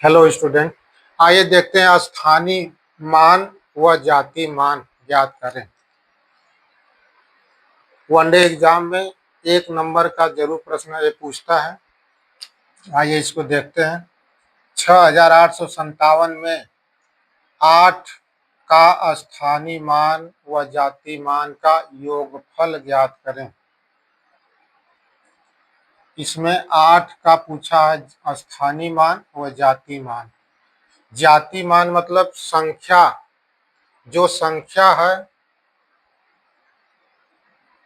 Hello student, आइए देखते हैं स्थानीय मान व जाति मान ज्ञात करें। वनडे एग्जाम में 1 नंबर का जरूर प्रश्न ये पूछता है। आइए इसको देखते हैं। 6857 में 8 का स्थानीय मान व जाति मान का योगफल ज्ञात करें। इसमें 8 का पूछा है स्थानीय मान व जाति मान। जाति मान मतलब संख्या, जो संख्या है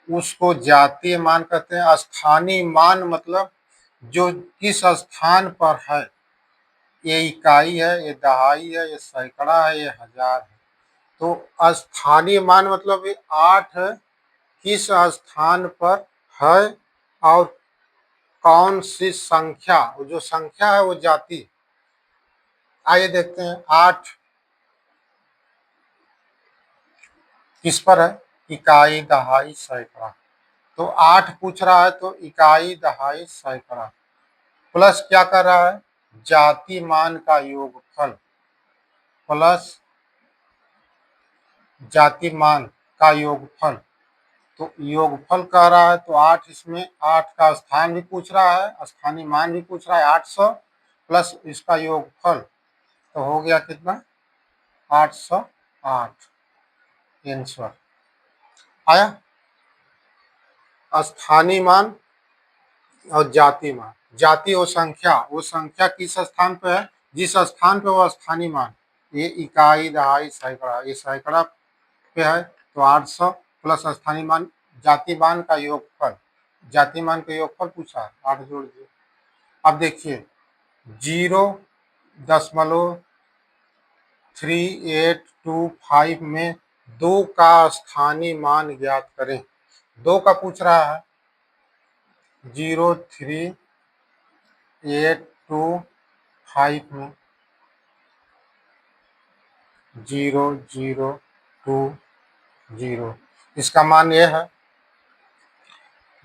उसको जातीय मान कहते हैं। स्थानीय मान मतलब जो किस स्थान पर है, ये इकाई है, ये दहाई है, ये सैकड़ा है, ये हजार है। तो स्थानीय मान मतलब ये 8 किस स्थान पर है और कौन सी संख्या, जो संख्या है वो जाति। आइए देखते हैं 8 किस पर है, इकाई दहाई सैकड़ा। तो 8 पूछ रहा है तो इकाई दहाई सैकड़ा प्लस क्या कर रहा है, जाति मान का योगफल प्लस जाति मान का योगफल। तो योगफल कह रहा है तो 8, इसमें 8 का स्थान भी पूछ रहा है, स्थानीय मान भी पूछ रहा है 800 प्लस इसका योगफल, तो हो गया कितना 808 आंसर आया। स्थानीय मान और जाति मान, जाति वो संख्या किस स्थान पे है, जिस स्थान पे वो स्थानीय मान, ये इकाई दहाई सैकड़ा, ये सैकड़ा पे है तो 800 प्लस स्थानीय मान जाति मान का योगफल, जाति मान का योगफल पूछा है 8 जोड़ दिए। अब देखिए 0.3825 में 2 का स्थानीय मान ज्ञात करें। 2 का पूछ रहा है, 0.3825 में 0.020, इसका मान यह है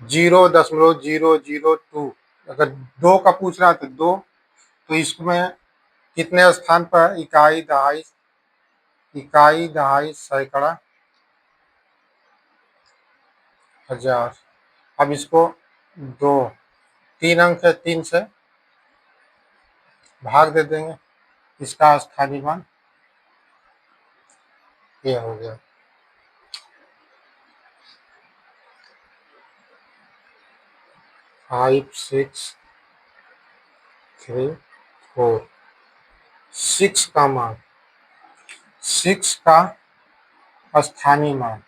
0.002। अगर 2 का पूछ रहा है तो 2, तो इसमें कितने स्थान पर इकाई दहाई सैकड़ा हजार। अब इसको 3 अंक है, 3 से भाग दे देंगे, इसका स्थानीय मान ये हो गया 5634। 6 का मान, 6 का स्थानीय मान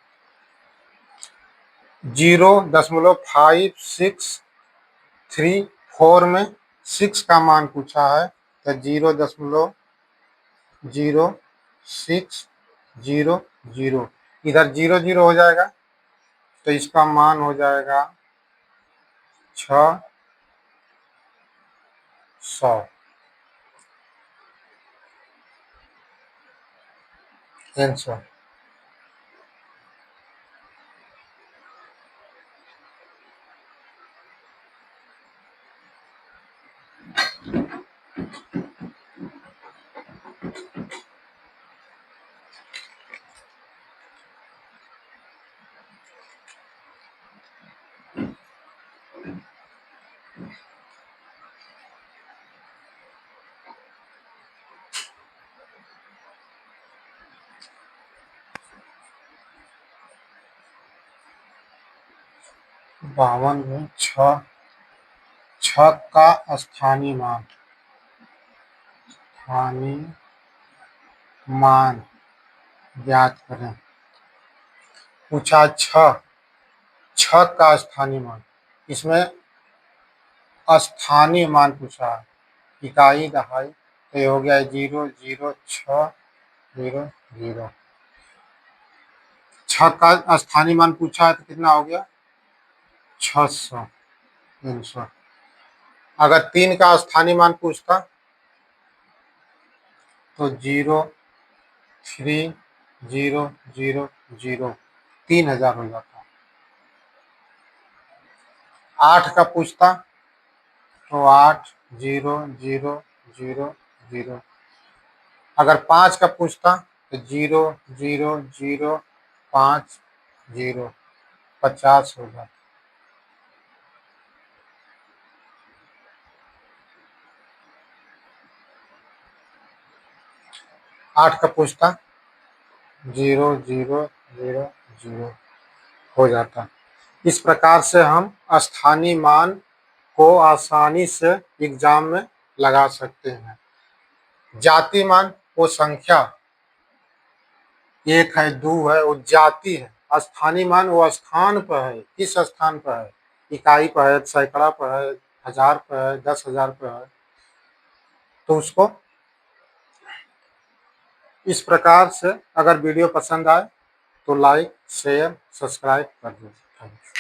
0.5634 में 6 का मान पूछा है तो 0.0600, इधर 0 हो जाएगा तो इसका मान हो जाएगा 600 आंसर। बावन में 6 का स्थानीय मान ज्ञात करें। पूछा 6 का स्थानीय मान, इसमें स्थानीय मान पूछा है, इकाई दहाई तो ये हो गया 0.0600। 6 का स्थानीय मान पूछा है तो कितना हो गया 600 आंसर। अगर 3 का स्थानीय मान पूछता तो 0.3000, 3000 हो जाता। 8 का पूछता तो 8.0000, 0। अगर 5 का पूछता तो 0 0 0 5 0, 50 होगा। 8 का पूछता 0 0 0 0 हो जाता। इस प्रकार से हम स्थानीय मान को आसानी से एग्जाम में लगा सकते हैं। जाति मान वो संख्या 1 है, 2 है, वो जाति है। स्थानीय मान वो स्थान पर है, किस स्थान पर है, इकाई पर है, सैकड़ा पर है, हजार पर है, 10,000 पर है। तो उसको इस प्रकार से अगर वीडियो पसंद आए तो लाइक शेयर सब्सक्राइब कर दीजिए।